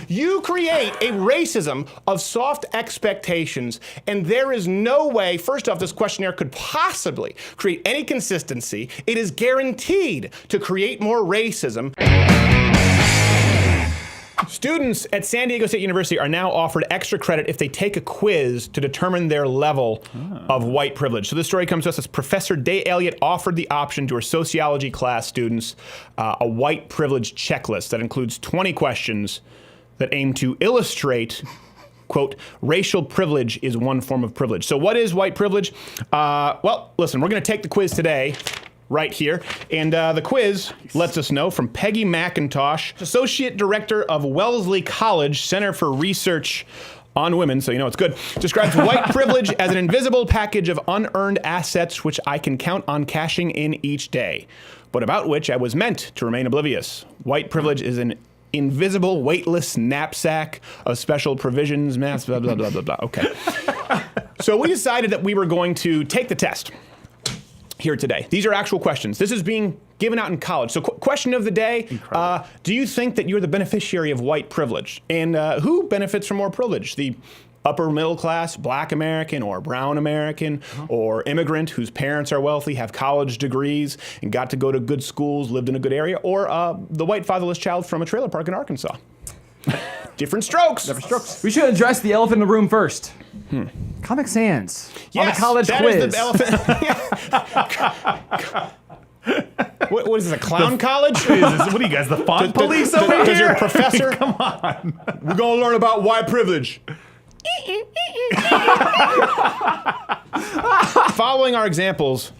You create a racism of soft expectations, and there is no way, first off, this questionnaire could possibly create any consistency. It is guaranteed to create more racism. Students at San Diego State University are now offered extra credit if they take a quiz to determine their level of white privilege. So this story comes to us as Professor Day Elliott offered the option to her sociology class students a white privilege checklist that includes 20 questions that aim to illustrate, quote, racial privilege is one form of privilege. So what is white privilege? Well, listen, we're going to take the quiz today. Right here. And the quiz lets us know from Peggy McIntosh, Associate Director of Wellesley College Center for Research on Women, so you know it's good, describes white privilege as an invisible package of unearned assets which I can count on cashing in each day, but about which I was meant to remain oblivious. White privilege is an invisible, weightless knapsack of special provisions, mass, blah, blah, blah, blah, blah. Okay. So we decided that we were going to take the test here today. These are actual questions. This is being given out in college. So question of the day, do you think that you're the beneficiary of white privilege? And who benefits from more privilege? The upper middle class, black American or brown American or immigrant whose parents are wealthy, have college degrees, and got to go to good schools, lived in a good area, or the white fatherless child from a trailer park in Arkansas? Different strokes. Different strokes. We should address the elephant in the room first. Comic Sans. Yes, on the college that quiz. Is the elephant. What is this, a clown college? What are you guys, the font police over here? Does your professor? Come on. We're going to learn about white privilege. Following our examples,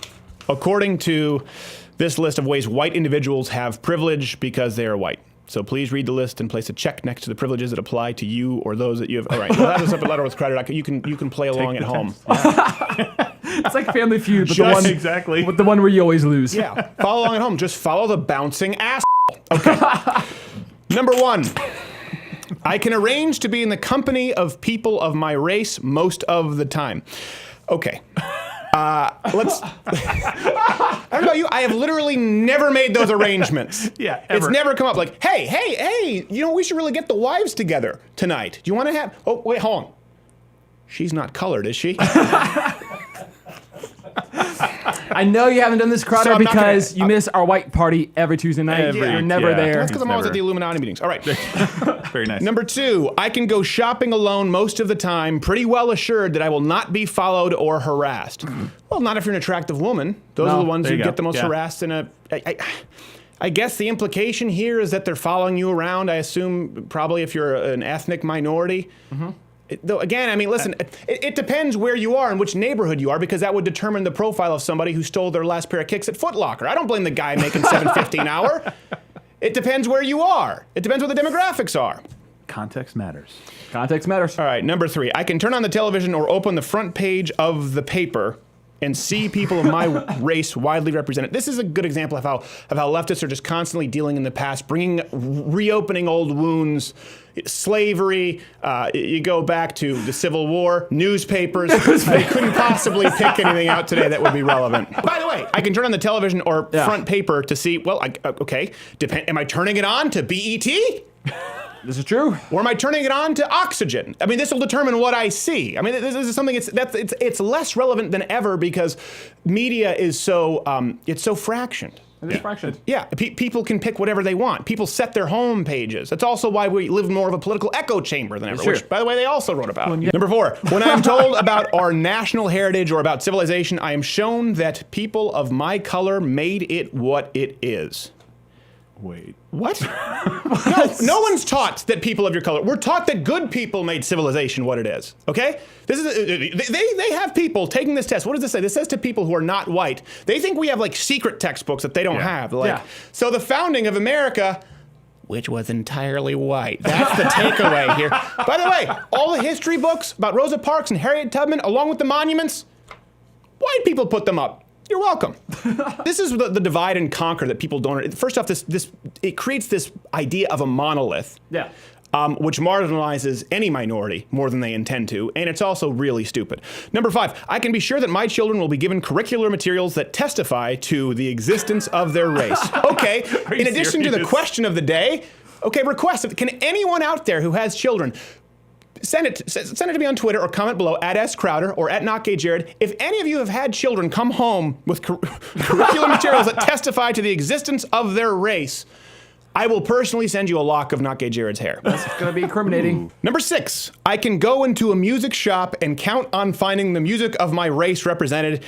according to this list of ways white individuals have privilege because they are white. So please read the list and place a check next to the privileges that apply to you or those that you have. All right, well, that is up at letter with credit. You can play along at home. It's like Family Feud, but Exactly. the one where you always lose. Yeah, follow along at home. Just follow the bouncing ass. Okay. Number 1. I can arrange to be in the company of people of my race most of the time. Okay. Let's. I don't know about you. I have literally never made those arrangements. Yeah, It's ever. never come up like, hey, you know, we should really get the wives together tonight. Do you want to have? Oh, wait, hold on. She's not colored, is she? I know you haven't done this, Crowder, So I'm not because gonna- you miss our white party every Tuesday night. You're never there. That's because I'm always never. at the Illuminati meetings. All right. Very nice. Number 2, I can go shopping alone most of the time, pretty well assured that I will not be followed or harassed. Well, not if you're an attractive woman. Those are the ones there who you get go. the most Yeah. harassed in I guess the implication here is that they're following you around. I assume probably if you're an ethnic minority. Though again, I mean, listen, it depends where you are and which neighborhood you are, because that would determine the profile of somebody who stole their last pair of kicks at Foot Locker. I don't blame the guy making $7.50 an hour. It depends where you are. It depends what the demographics are. Context matters. Context matters. All right, number 3. I can turn on the television or open the front page of the paper and see people of my race widely represented. This is a good example of how leftists are just constantly dealing in the past, reopening old wounds, slavery. You go back to the Civil War, newspapers. They couldn't possibly pick anything out today that would be relevant. By the way, I can turn on the television or front paper to see. Well, okay. Am I turning it on to BET? This is true. Or am I turning it on to Oxygen? I mean, this will determine what I see. I mean, this is something it's less relevant than ever because media is so it's so fractioned. It's fractioned. Yeah, people can pick whatever they want. People set their home pages. That's also why we live in more of a political echo chamber than ever, Sure. which, by the way, they also wrote about. Number 4, when I'm told about our national heritage or about civilization, I am shown that people of my color made it what it is. Wait. What? No one's taught that people of your color. We're taught that good people made civilization what it is. Okay? This is they have people taking this test. What does this say? This says to people who are not white. They think we have like secret textbooks that they don't have. Like, so the founding of America, which was entirely white. That's the takeaway here. By the way, all the history books about Rosa Parks and Harriet Tubman, along with the monuments, white people put them up. You're welcome. This is the divide and conquer that people don't. First off, it creates this idea of a monolith, which marginalizes any minority more than they intend to, and it's also really stupid. Number 5, I can be sure that my children will be given curricular materials that testify to the existence of their race. Okay, in addition to the question of the day, Okay, request it. Can anyone out there who has children send it to me on Twitter or comment below at @scrowder or at @NotGayJared. If any of you have had children come home with curriculum materials that testify to the existence of their race, I will personally send you a lock of Not Gay Jared's hair. That's going to be incriminating. Number 6, I can go into a music shop and count on finding the music of my race represented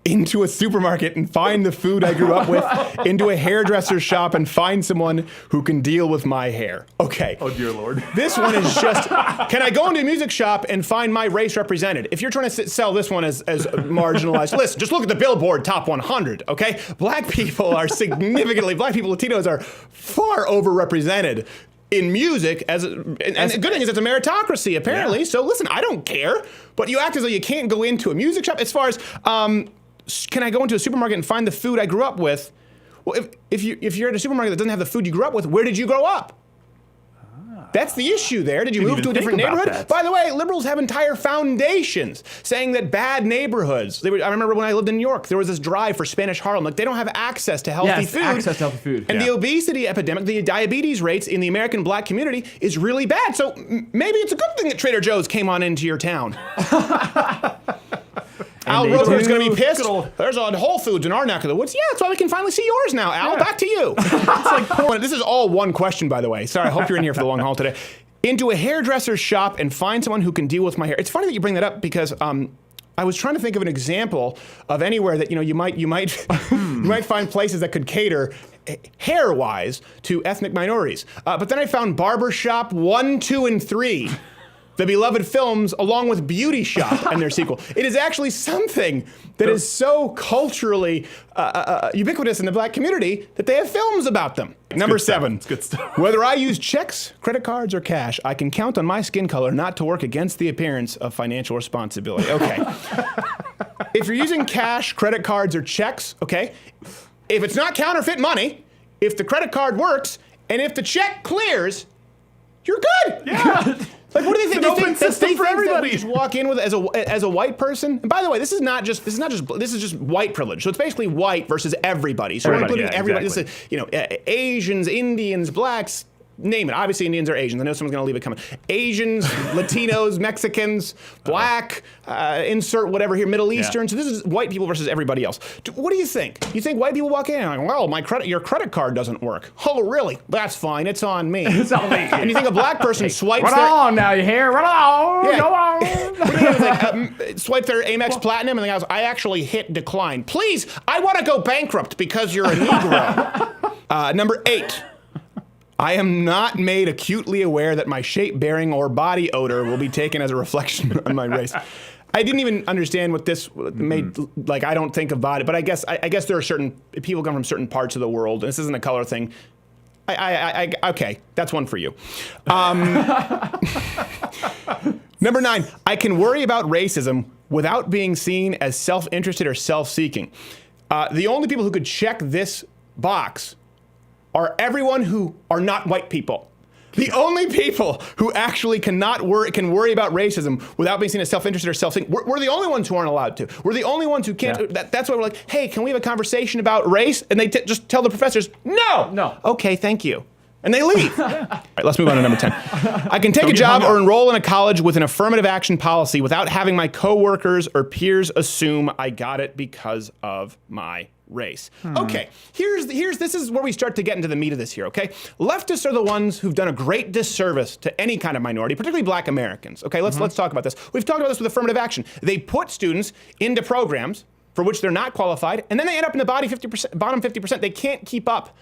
into a supermarket and find the food I grew up with, into a hairdresser shop and find someone who can deal with my hair. Okay. Oh, dear Lord. This one is just, can I go into a music shop and find my race represented? If you're trying to sell this one as marginalized, listen, just look at the Billboard Top 100, okay? Black people, Latinos are far overrepresented in music, and the good thing is it's a meritocracy, apparently. Yeah. So listen, I don't care, but you act as though you can't go into a music shop. As far as, can I go into a supermarket and find the food I grew up with? Well, if you're at a supermarket that doesn't have the food you grew up with, where did you grow up? That's the issue there. Did you move to a different neighborhood? By the way, liberals have entire foundations saying that bad neighborhoods. I remember when I lived in New York, there was this drive for Spanish Harlem. Like, they don't have access to healthy food. Access to healthy food. And the obesity epidemic, the diabetes rates in the American black community is really bad. So maybe it's a good thing that Trader Joe's came on into your town. Al Roker's going to be pissed. There's a Whole Foods in our neck of the woods. Yeah, that's why we can finally see yours now, Al. Yeah. Back to you. This is all one question, by the way. Sorry, I hope you're in here for the long haul today. Into a hairdresser's shop and find someone who can deal with my hair. It's funny that you bring that up because I was trying to think of an example of anywhere that you might find places that could cater hair-wise to ethnic minorities. But then I found Barbershop 1, 2, and 3. The beloved films, along with Beauty Shop and their sequel. It is actually something that is so culturally ubiquitous in the black community that they have films about them. Number 7, it's good stuff. Whether I use checks, credit cards, or cash, I can count on my skin color not to work against the appearance of financial responsibility. Okay. If you're using cash, credit cards, or checks, okay, if it's not counterfeit money, if the credit card works, and if the check clears, you're good. Yeah. Like, what do they think? It's an open system for everybody. That we just walk in with as a white person. And by the way, this is just white privilege. So it's basically white versus everybody. So we're including everybody. Exactly. This is, Asians, Indians, blacks. Name it. Obviously, Indians are Asians. I know someone's going to leave it coming. Asians, Latinos, Mexicans, black, insert whatever here, Middle Eastern. So this is white people versus everybody else. What do you think? You think white people walk in and are like, well, your credit card doesn't work. Oh, really? That's fine. It's on me. It's on me. And you think a black person swipes Run on now, you hair. Run on. Yeah. Go on. Swipe their Amex Platinum and the guy goes, I actually hit decline. Please, I want to go bankrupt because you're a Negro. Number 8. I am not made acutely aware that my shape, bearing, or body odor will be taken as a reflection on my race. I didn't even understand what this made. Like, I don't think about it, but I guess there are certain people come from certain parts of the world, and this isn't a color thing. Okay, that's one for you. Number 9, I can worry about racism without being seen as self-interested or self-seeking. The only people who could check this box are everyone who are not white people. The only people who actually can worry about racism without being seen as self-interested or self-seeking. We're the only ones who aren't allowed to. We're the only ones who can't. Yeah. That's why we're like, hey, can we have a conversation about race? And they just tell the professors, no. Okay, thank you. And they leave. All right, let's move on to number 10. I can take a job or enroll in a college with an affirmative action policy without having my coworkers or peers assume I got it because of my race. Okay, this is where we start to get into the meat of this here, okay? Leftists are the ones who've done a great disservice to any kind of minority, particularly black Americans. Okay, let's talk about this. We've talked about this with affirmative action. They put students into programs for which they're not qualified, and then they end up in the bottom 50%. They can't keep up.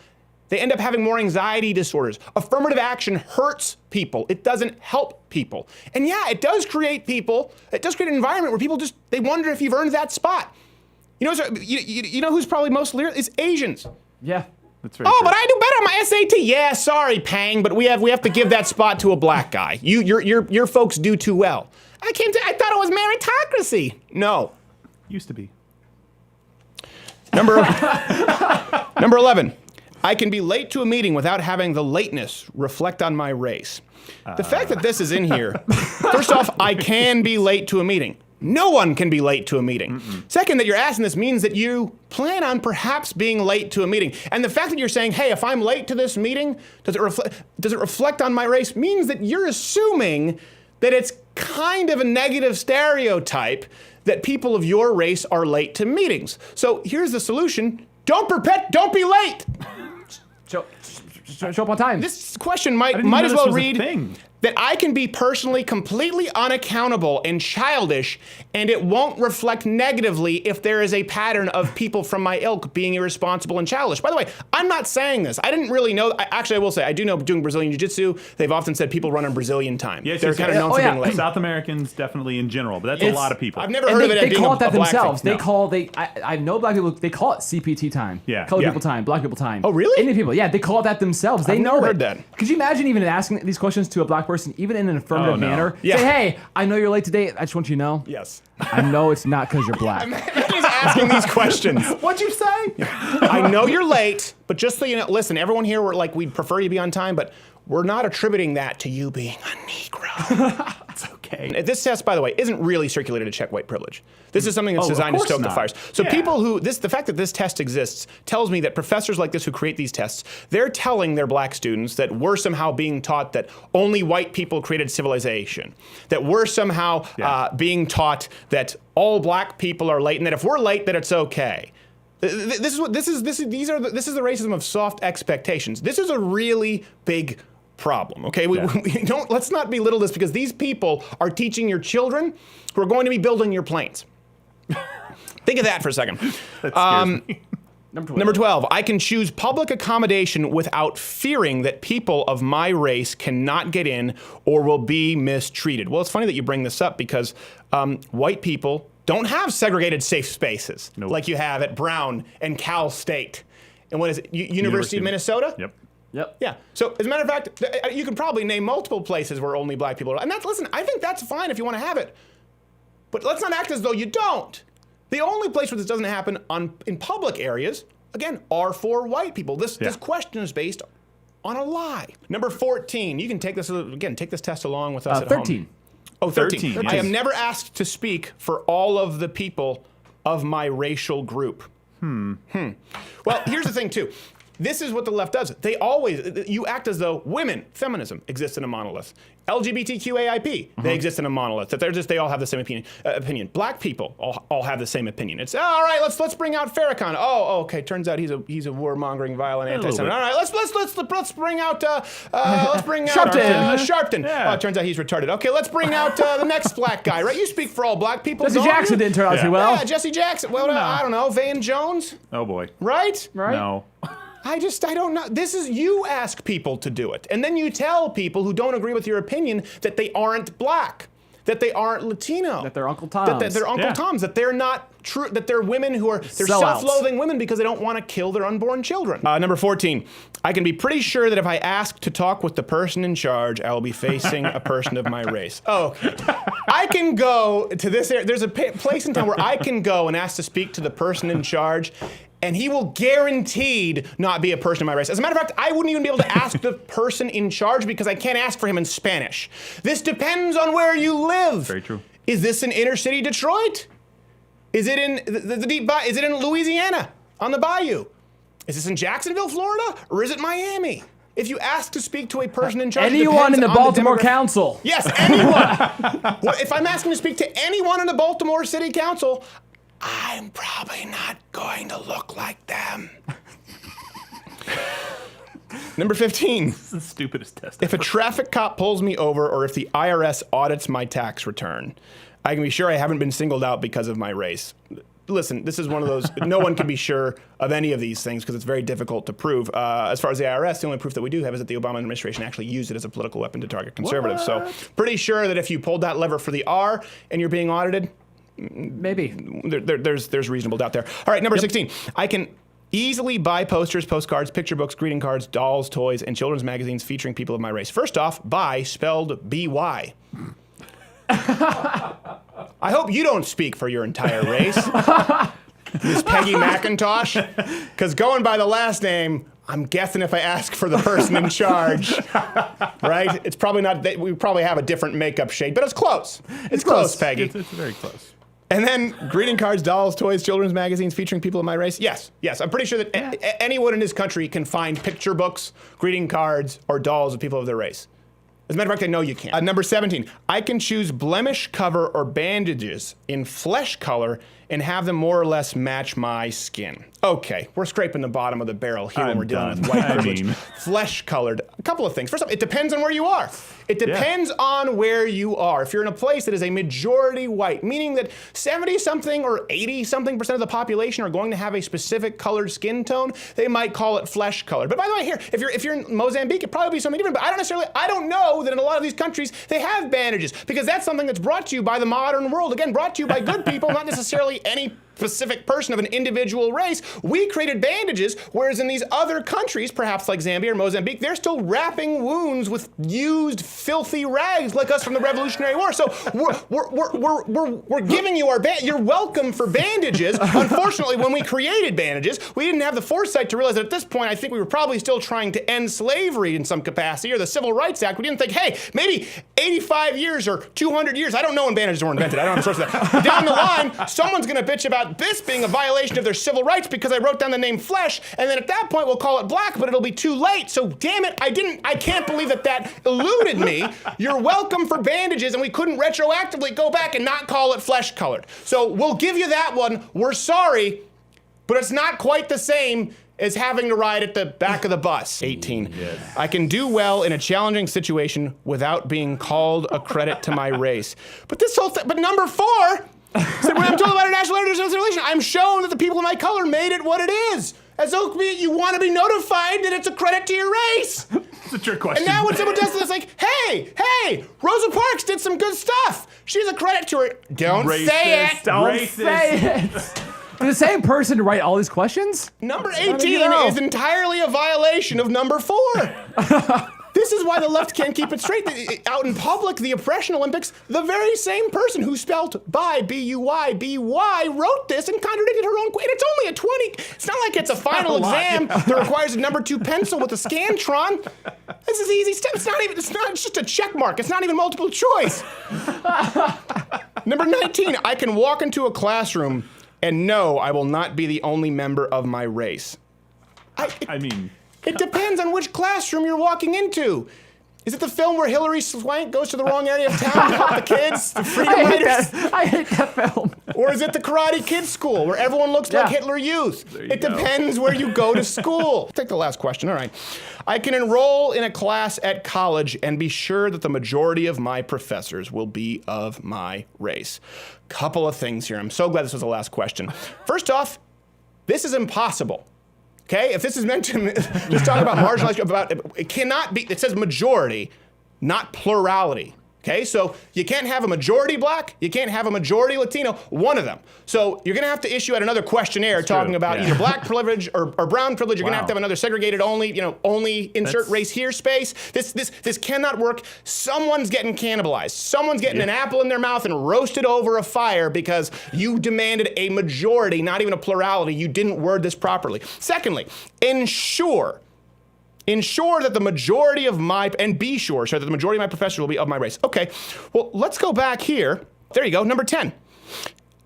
They end up having more anxiety disorders. Affirmative action hurts people. It doesn't help people. And yeah, it does create an environment where people they wonder if you've earned that spot. You know who's probably most lyrical? It's Asians. Yeah. That's very true. But I do better on my SAT. Yeah, sorry, Pang, but we have to give that spot to a black guy. Your folks do too well. I thought it was meritocracy. No. Used to be. Number 11. I can be late to a meeting without having the lateness reflect on my race. The fact that this is in here, first off, I can be late to a meeting. No one can be late to a meeting. Second, that you're asking this means that you plan on perhaps being late to a meeting. And the fact that you're saying, hey, if I'm late to this meeting, does it reflect on my race, means that you're assuming that it's kind of a negative stereotype that people of your race are late to meetings. So here's the solution. Don't be late. Show up on time. This question might didn't as know this well was a read thing. that I can be personally completely unaccountable and childish, and it won't reflect negatively if there is a pattern of people from my ilk being irresponsible and childish. By the way, I'm not saying this. I didn't really know. Actually, I will say, I do know doing Brazilian Jiu-Jitsu, they've often said people run in Brazilian time. Yes, They're yes, kind of yes. known Oh, for yeah. being late. South Americans definitely in general, but that's a It's- lot of people. I've never And heard of it they being call a it that black themselves. thing. I know black people. They call it CPT time. Yeah. Colored Yeah. people time. Black people time. Oh, really? Indian people. Yeah, they call it that themselves. They I've know never it. heard that. Could you imagine even asking these questions to a black person, even in an affirmative Oh, no. manner? Yeah. Say, hey, I know you're late today. I just want you to know. Yes. I know it's not because you're black. He's asking these questions. What'd you say? I know you're late, but just so you know, listen, everyone here, we'd prefer you to be on time, but we're not attributing that to you being a Negro. It's okay. This test, by the way, isn't really circulated to check white privilege. This is something that's Oh, of designed to course stoke the not. fires. So Yeah. people the fact that this test exists tells me that professors like this who create these tests, they're telling their black students that we're somehow being taught that only white people created civilization, that we're somehow being taught that all black people are late, and that if we're late, that it's okay. This is the racism of soft expectations. This is a really big problem. Okay, let's not belittle this, because these people are teaching your children who are going to be building your planes. Think of that for a second. That scares me. Number 12, I can choose public accommodation without fearing that people of my race cannot get in or will be mistreated. Well, it's funny that you bring this up, because white people don't have segregated safe spaces like you have at Brown and Cal State. And what is it, University of Minnesota? Yep. Yep. Yeah. So as a matter of fact, you can probably name multiple places where only black people are. And listen, I think that's fine if you want to have it. But let's not act as though you don't. The only place where this doesn't happen in public areas, again, are for white people. This question is based on a lie. Number 14, you can take this test along with us at 13. home. Oh, 13. 13, I yes. am never asked to speak for all of the people of my racial group. Well, here's the thing, too. This is what the left does. You act as though women, feminism, exists in a monolith. LGBTQAIP, they exist in a monolith. That they all have the same opinion. Black people all have the same opinion. It's all right. Let's bring out Farrakhan. Oh, okay. Turns out he's a warmongering, violent anti-Semite. All right. Let's bring out Sharpton. Yeah. Oh, it turns out he's retarded. Okay. Let's bring out the next black guy. Right? You speak for all black people. Jesse don't Jackson you? didn't turn out too well. Yeah, Jesse Jackson. Well, I don't know. Van Jones. Oh boy. Right? Right? No. I don't know. You ask people to do it. And then you tell people who don't agree with your opinion that they aren't black, that they aren't Latino. That they're Uncle Toms. That they're Uncle Yeah. Toms, that they're not true, that they're women who are, they're Sellouts. self-loathing women because they don't want to kill their unborn children. Number 14, I can be pretty sure that if I ask to talk with the person in charge, I will be facing a person of my race. Oh, okay. I can go to this area. There's a place in town where I can go and ask to speak to the person in charge, and he will guaranteed not be a person of my race. As a matter of fact, I wouldn't even be able to ask the person in charge because I can't ask for him in Spanish. This depends on where you live. Very true. Is this in inner city Detroit? Is it in the deep bayou? Is it in Louisiana on the bayou? Is this in Jacksonville, Florida? Or is it Miami? If you ask to speak to a person in charge, it Anyone in depends the on Baltimore demographic- Council. Yes, anyone. Well, if I'm asking to speak to anyone in the Baltimore City Council, I'm probably not going to look like them. Number 15. This is the stupidest test If a ever. traffic cop pulls me over or if the IRS audits my tax return, I can be sure I haven't been singled out because of my race. Listen, this is one of those, no one can be sure of any of these things because it's very difficult to prove. As far as the IRS, the only proof that we do have is that the Obama administration actually used it as a political weapon to target conservatives. So pretty sure that if you pulled that lever for the R and you're being audited, Maybe. there's reasonable doubt there. All right, number 16. I can easily buy posters, postcards, picture books, greeting cards, dolls, toys, and children's magazines featuring people of my race. First off, buy spelled B-Y. I hope you don't speak for your entire race, Miss Peggy McIntosh, because going by the last name, I'm guessing if I ask for the person in charge, right? It's probably not, we probably have a different makeup shade, but it's close. It's close, Peggy. It's very close. And then greeting cards, dolls, toys, children's magazines featuring people of my race. Yes. I'm pretty sure that anyone in this country can find picture books, greeting cards, or dolls of people of their race. As a matter of fact, I know you can. Number 17, I can choose blemish cover or bandages in flesh color and have them more or less match my skin. Okay, we're scraping the bottom of the barrel here when we're dealing with white privilege. Flesh colored. A couple of things. First off, it depends on where you are. It depends on where you are. If you're in a place that is a majority white, meaning that 70-something or 80-something% of the population are going to have a specific colored skin tone, they might call it flesh colored. But by the way, here, if you're in Mozambique, it'd probably be something different. But I don't know that in a lot of these countries they have bandages, because that's something that's brought to you by the modern world. Again, brought to you by good people, not necessarily any specific person of an individual race. We created bandages, whereas in these other countries, perhaps like Zambia or Mozambique, they're still wrapping wounds with used, filthy rags like us from the Revolutionary War. So we're giving you our you're welcome for bandages. Unfortunately, when we created bandages, we didn't have the foresight to realize that at this point, I think we were probably still trying to end slavery in some capacity, or the Civil Rights Act. We didn't think, hey, maybe 85 years or 200 years, I don't know when bandages were invented, I don't have a source of that. Down the line, someone's gonna bitch about this being a violation of their civil rights because I wrote down the name flesh, and then at that point we'll call it black, but it'll be too late. So damn it, I can't believe that eluded me. You're welcome for bandages, and we couldn't retroactively go back and not call it flesh colored. So we'll give you that one. We're sorry, but it's not quite the same as having to ride at the back of the bus. 18. Yes. I can do well in a challenging situation without being called a credit to my race. But this whole thing, but number 4, so when I'm told about a national heritage relation, I'm shown that the people of my color made it what it is. As though you want to be notified that it's a credit to your race. It's a trick question. And now when someone does this, it's like, hey, Rosa Parks did some good stuff. She's a credit to her. Don't say it. Don't say it. The same person to write all these questions? Number 18 is entirely a violation of number 4. This is why the left can't keep it straight. Out in public, the Oppression Olympics, the very same person who spelled by, B-U-Y, wrote this and contradicted her own. And it's only a 20. It's not like it's a final exam that requires a number 2 pencil with a Scantron. This is easy stuff. It's just a check mark. It's not even multiple choice. Number 19, I can walk into a classroom and no, I will not be the only member of my race. It depends on which classroom you're walking into. Is it the film where Hilary Swank goes to the wrong area of town to help the kids, the freedom fighters? I hate that film. Or is it the Karate Kid school where everyone looks like Hitler Youth? It depends where you go to school. Take the last question, all right. I can enroll in a class at college and be sure that the majority of my professors will be of my race. Couple of things here. I'm so glad this was the last question. First off, this is impossible. Okay, if this is meant to just talk about marginalized, it cannot be, it says majority, not plurality. Okay, so you can't have a majority black, you can't have a majority Latino, one of them. So you're gonna have to issue out another questionnaire talking about either black privilege or brown privilege. You're gonna have to have another segregated only insert race here space. This cannot work. Someone's getting cannibalized. Someone's getting an apple in their mouth and roasted over a fire because you demanded a majority, not even a plurality. You didn't word this properly. Secondly, ensure that the majority of my, and be sure that the majority of my professors will be of my race. Okay, well, let's go back here. There you go, number 10.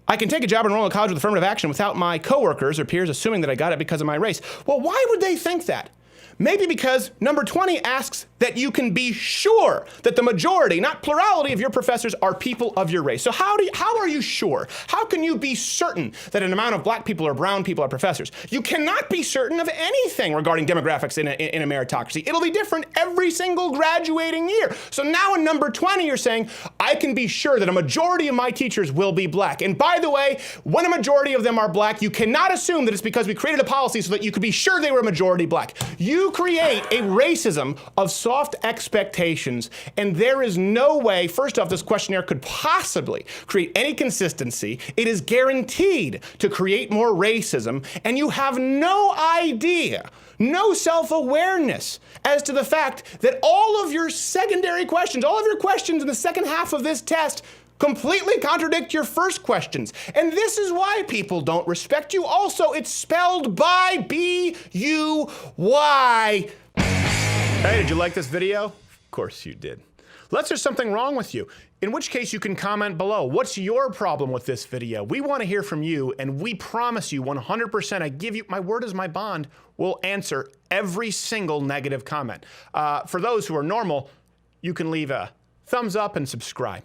I can take a job and enroll in college with affirmative action without my coworkers or peers assuming that I got it because of my race. Well, why would they think that? Maybe because number 20 asks that you can be sure that the majority, not plurality, of your professors are people of your race. So how are you sure? How can you be certain that an amount of black people or brown people are professors? You cannot be certain of anything regarding demographics in a meritocracy. It'll be different every single graduating year. So now in number 20, you're saying, I can be sure that a majority of my teachers will be black. And by the way, when a majority of them are black, you cannot assume that it's because we created a policy so that you could be sure they were a majority black. You create a racism of soft expectations, and there is no way, first off, this questionnaire could possibly create any consistency. It is guaranteed to create more racism, and you have no idea, no self-awareness as to the fact that all of your secondary questions, all of your questions in the second half of this test completely contradict your first questions. And this is why people don't respect you. Also, it's spelled by B-U-Y. Hey, did you like this video? Of course you did. Unless there's something wrong with you, in which case you can comment below. What's your problem with this video? We want to hear from you, and we promise you 100%, I give you, my word is my bond, we'll answer every single negative comment. For those who are normal, you can leave a thumbs up and subscribe.